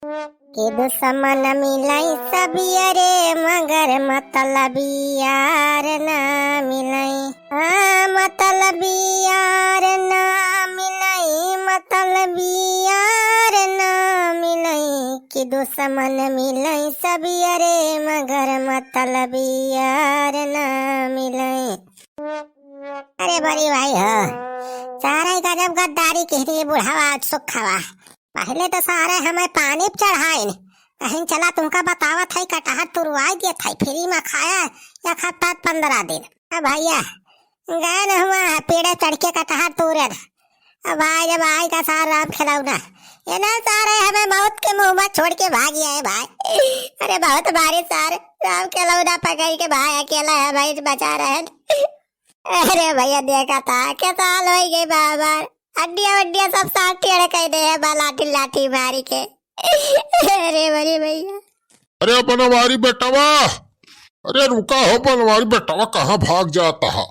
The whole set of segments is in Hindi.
कि दुश्मन मिलाई सब अरे मगर मतलबी यार ना मिलाई। हाँ मतलबी यार ना मिलाई, मतलबी यार ना मिलाई। कि दुश्मन मिलाई सब अरे मगर मतलबी यार ना मिलाई। अरे बड़ी भाई हो, सारा गजब गद्दारी कहती बुढ़ावा सुखावा। पहले तो सारे हमें पानी चढ़ाए कहीं चला तुमका बतावत है कटहर तुरवाई दिया था फ्री में खाया या खाता 15 दिन। अब भैया गए न हुआ पेड़े चढ़ के कटहर तोड़े। अब भाई जब आई का सार राम खिलौना ये ना सारे हमें मौत के मुंह में छोड़ के भाग गया है भाई। अरे बहुत भारी सार राम खिलौना पकड़ के भाई अकेला है भाई बचा रहे। अरे भैया देखा था क्या साल हो गई बाबा, हड्डियां वड्डियां सब साथ टेढ़े कह दे है लाठी लाठी मारी के। अरे बड़ी भैया। अरे बनवारी बेटवा, अरे रुका हो बनवारी बेटवा, कहाँ भाग जाता है?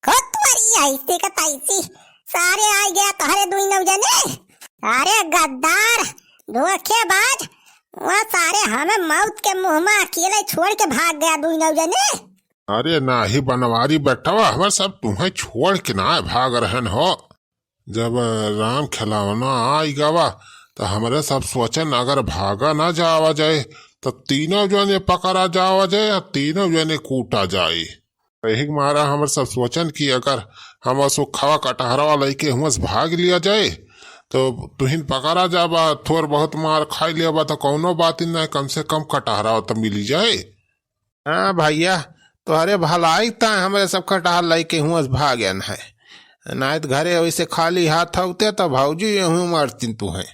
खुद तुम्हारी ऐसी का तैसी सारे आ गया तोहरे दुई नौ जने सारे गद्दार धोखेबाज। वहाँ सारे हमें मौत के मुंह में अकेले छोड़ के भाग गया दुई नौ जने। अरे नाही बनवारी बेटवा, हमें सब तुम्हें छोड़ के ना भाग रहन हो। जब राम खिलौना आई गवा तो हमारे सब सोचन अगर भागा ना जावा जाए तो तीनों जने पकड़ा जावा जाए या तीनों जने कूटा जाए। यही मारा हमारे सब सोचन कि अगर हम सुखावा कटहरवा लेके हम भाग लिया जाए तो तुहिन पकड़ा जाबा, थोड़ बहुत मार खाई लिया तो कौनो बात नहीं, कम से कम कटहरवा तो मिली जाए। हाँ भैया तुम्हारे भलाई ता हमारे सब कटहर लेके हुआ भाग्य न है, ना तो घरे वैसे खाली हाथ होते तो भाऊजी यूं मारती तू है।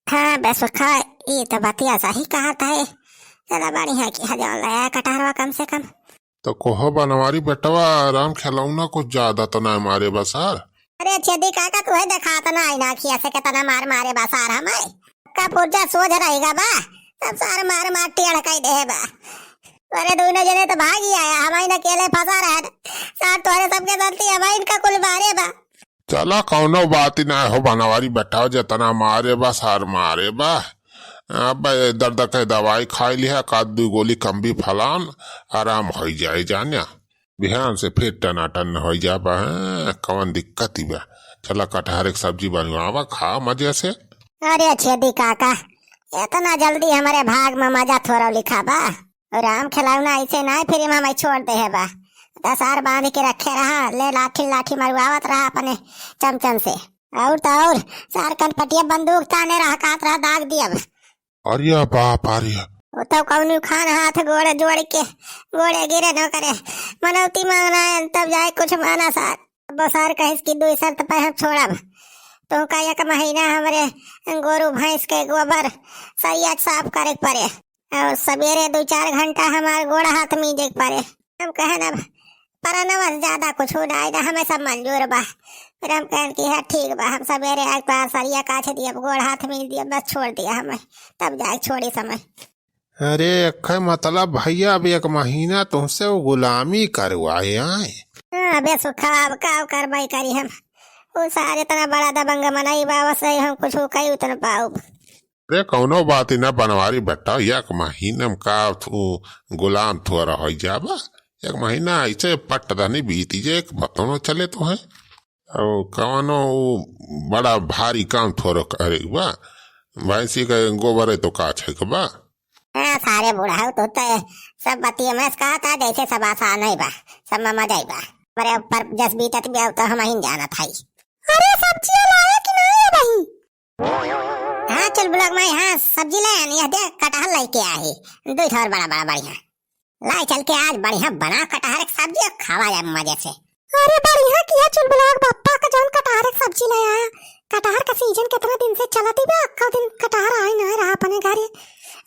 हाँ बस ये तो बतिया सही कहा था। चला बढ़िया कि हजार लाया कटहरवा कम से कम। तो कोहो बनवारी बेटवा राम खिलौना कुछ ज्यादा तो ना मारे बसार। अरे छेदी काका तू है देखा तो ना आईना खिया से कितना मार मारे बसार हमें का पुर्जा सोच रहेगा बा सब सार मार मार टेढ़ कई दे बा। अरे दोनों जने तो भाग ही आया, हमारे अकेले फंसा रहे सार तोरे सबके गलती हमारे इनका कुल मारे बा। चला कौनो बात ही ना हो बनवारी बेटा, जितना मारे बा सार मारे बा। अब दर्द के दवाई खाई लिया का 2 गोली कम भी फलान आराम हो जाए जाने बिहान से फिर टनाटन हो जा बा। कौन दिक्कत ही बा, चला कटहर एक सब्जी बनवावा खा मजे से। अरे छेदी काका इतना जल्दी हमारे भाग में मजा थोड़ा लिखा बा। राम खिलौना ऐसे ना फिर हमें छोड़ दे है बा, दसार बांध के रखे रहा ले लाठी लाठी मरवावत रहा अपने चमचम से। और तो और सार कनपटिया बंदूक ताने रहा कात रहा दाग दिया। अरे बाप अरे तो कौन खान हाथ गोड़े जोड़ के गोड़े गिरे न करे मनौती मांगना है तब जाए कुछ माना सार। अब सार कहिस की 2 शर्त पे हम छोड़ब तो का 1 महीना हमारे गोरू भैंस के गोबर सरिया साफ करे पड़े और सवेरे 2-4 घंटा हमारे गोड़ हाथ मीजे पड़े। हम कहे ना पर न ज्यादा कुछ हो ना हमें सब मंजूर बा। फिर हम कहन की है ठीक बा, हम सवेरे एक बार सरिया काछ दिया गोड़ हाथ मीज दिया बस छोड़ दिया हमें तब जाए छोड़ी समय। अरे अखे मतलब भैया अब 1 महीना तुमसे वो गुलामी करवाए आए। हाँ बे सुखा अब का करवाई करी हम वो सारे इतना बड़ा दबंग मनाई बा वैसे हम कुछ कई उतना पाऊ। अरे कौनो बात ही ना बनवारी बेटा, 1 महीना में का गुलाम थोड़ा हो जाबा। 1 महीना ऐसे पटदानी बीती जे बतौनो चले तो है और कौनो बड़ा भारी काम थोड़ा करे बा। भैंसी का गोबर है तो का छे बा। हाँ सारे बुढ़ाऊ तो सब बतिया में कहा था जैसे सब आसान है बा, सब मजा ही बा मेरे ऊपर जस बीतत भी तो हम ही जाना था। अरे सब्जी लाया कि नहीं भाई? हाँ चल ब्लॉग में हाँ सब्जी ले आनी देख कटहल लेके आए 2 थोड़ा बड़ा बड़ा बढ़िया लाई चल के आज बढ़िया बना कटहर एक सब्जी खावा जाए मजे से। अरे बढ़िया किया चल ब्लॉग बापा का जान कटहर एक सब्जी ले आया। कटहर का सीजन कितना दिन से चला थी अक्का दिन कटहर आए ना रहा अपने घर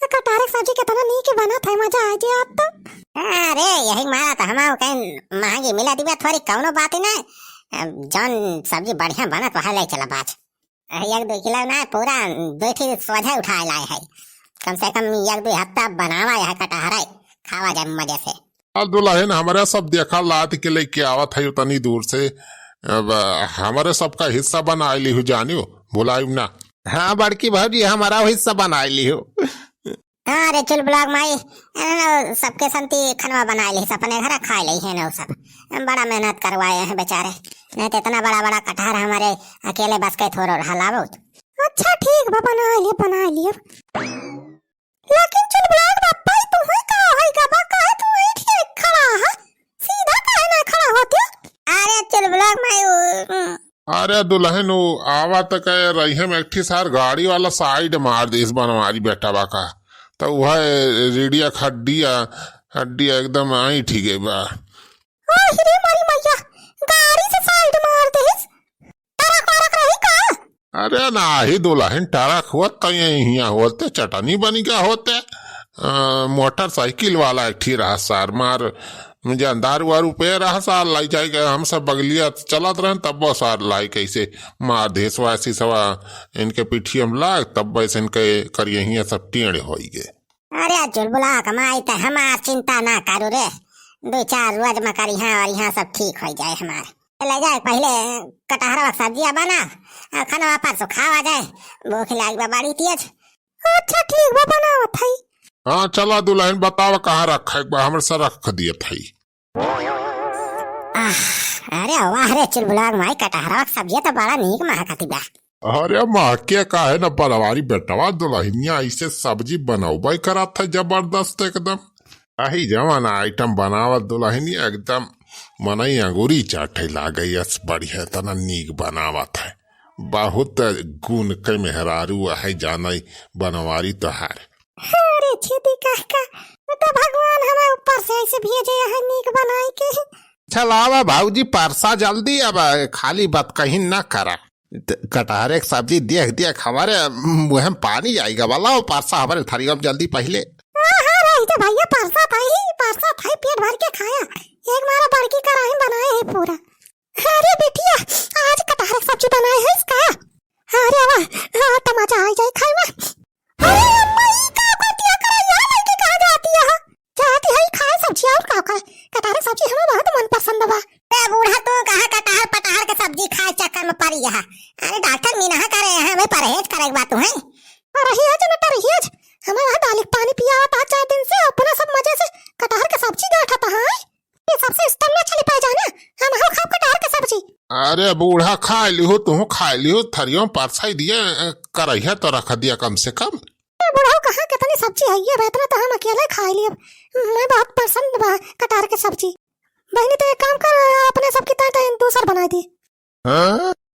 कटहर एक सब्जी कितना नहीं के बना था मजा आ गया अब तो। अरे यही मारा तो हमारे कहीं महंगी मिला दी थोड़ी कौनो बात ही ना जान सब्जी बढ़िया बना तो ले चला बात 1-2 किलो ना पूरा 2 थी सोझा उठा लाए है कम से कम 1-2 हफ्ता बनावा है कटहर खावा जाए मजे से। दुल्हन हमारे सब देखा लाद के लेके आवत है उतनी दूर से, अब हमारे सबका हिस्सा बना ली हूँ जानियो बुलायु ना। हाँ बड़की भाजी हमारा हिस्सा बना लियो। हाँ रे चुलबुलाक माई सबके संती खनवा बना ली अपने घर खा ली है ना सब। बड़ा मेहनत करवाए हैं बेचारे, नहीं तो इतना बड़ा बड़ा कटहर हमारे अकेले बस के थोड़ा हलावो। अच्छा ठीक बा बना लिए। लेकिन चुलबुलाक बापा तुम्हें का है गबा काहे तू ठीक खड़ा है, सीधा काहे ना खड़ा होते? अरे चुलबुलाक माई अरे दुल्हन आवा तो कह रही है एकठी सार गाड़ी वाला साइड मार दे इस बनवारी बेटा बाका, तो वह रेडिया हड्डी एकदम आई ठीक है बा। हिरे मारी मैया गाड़ी से साइड मार दे, टरक वरक रही का? अरे नाही दुल्हन टरक होत तो यहाँ होते चटनी बनी क्या होते। मोटरसाइकिल वाला एकठी रहा सार मार मुझे अंधार वारू पे रहा सार लाई जाए हम सब बगलिया चलत रहे तब वो सार लाई कैसे मार देश ऐसी सवा इनके पीठी हम लाग तब वैसे इनके करिए ही सब टेढ़े हो गए। अरे चुलबुलाक माई तो हमार चिंता ना करो रे, 2-4 रोज में कर यहाँ सब ठीक हो जाए हमारे। ले जाए पहले कटहर सब्जियां बना खाना परसों खावा जाए, भूख लाग बाड़ी तेज। अच्छा ठीक बा बनाओ थई। हाँ चला दुल्हन बतावा कहाँ रखा एक बार हमारे सर रख दिया थी। अरे वाह रे चुलबुलाक माई कटहर सब्जियां तो बड़ा नीक महकती बा। अरे महके का है न बनवारी बेटवा दुल्हनिया ऐसे सब्जी बनाओ करा था जबरदस्त एकदम। अही जवाना आइटम बनावत दुल्हनिया एकदम मनई अंगूरी चाटे लागई बढ़िया तना नीक बनावत है, बहुत गुण के मेहरारू है जानई बनवारी तोहार। अरे छेदी काका तो भगवान हमारे ऊपर से ऐसे भेजे है नीक बनाई के। चलावा भाऊजी परसा जल्दी, अब खाली बात कहीं ना करा। कटहर एक सब्जी देख हमारे मुँह में पानी आएगा वाला परसा हमारे थाली जल्दी पहले। हाँ तो भैया परसा था पेट भर के खाया, एक मारा बड़की कढ़ाई बनाए है पूरा। अरे बेटिया आज कटहर सब्जी बनाए है इसका। अरे वाह तमाचा आ जाए खाए में। अरे अम्मा ई का करतिया कराया लड़की कहां जाती है? जाती है खाए सब्जी और का कटहर सब्जी हमें बहुत मन पसंद बा। ए बूढ़ा तू कहां कटहर के सब्जी खाए चक्कर में पड़ी है? अरे डॉक्टर मीना करे है हमें परहेज करे बात है। परहेज न परहेज हमें वहां दाल पानी पिया था 4 दिन से, अपना सब मजे से कटहर के सब्जी बैठा था। ये सबसे इस्तेमाल ना चली पाए जाना हम खाओ कटहर के सब्जी। अरे बूढ़ा खा लियो तू खा लियो थरियों परसा दिया करैया तो रख दिया कम से कम। बूढ़ा कहाँ कितनी सब्जी है ये इतना तो हम अकेले खा लिए, मैं बहुत पसंद बा कटहर के सब्जी। बहनी तो एक काम कर अपने सबकी तरह दूसर बना दी। हाँ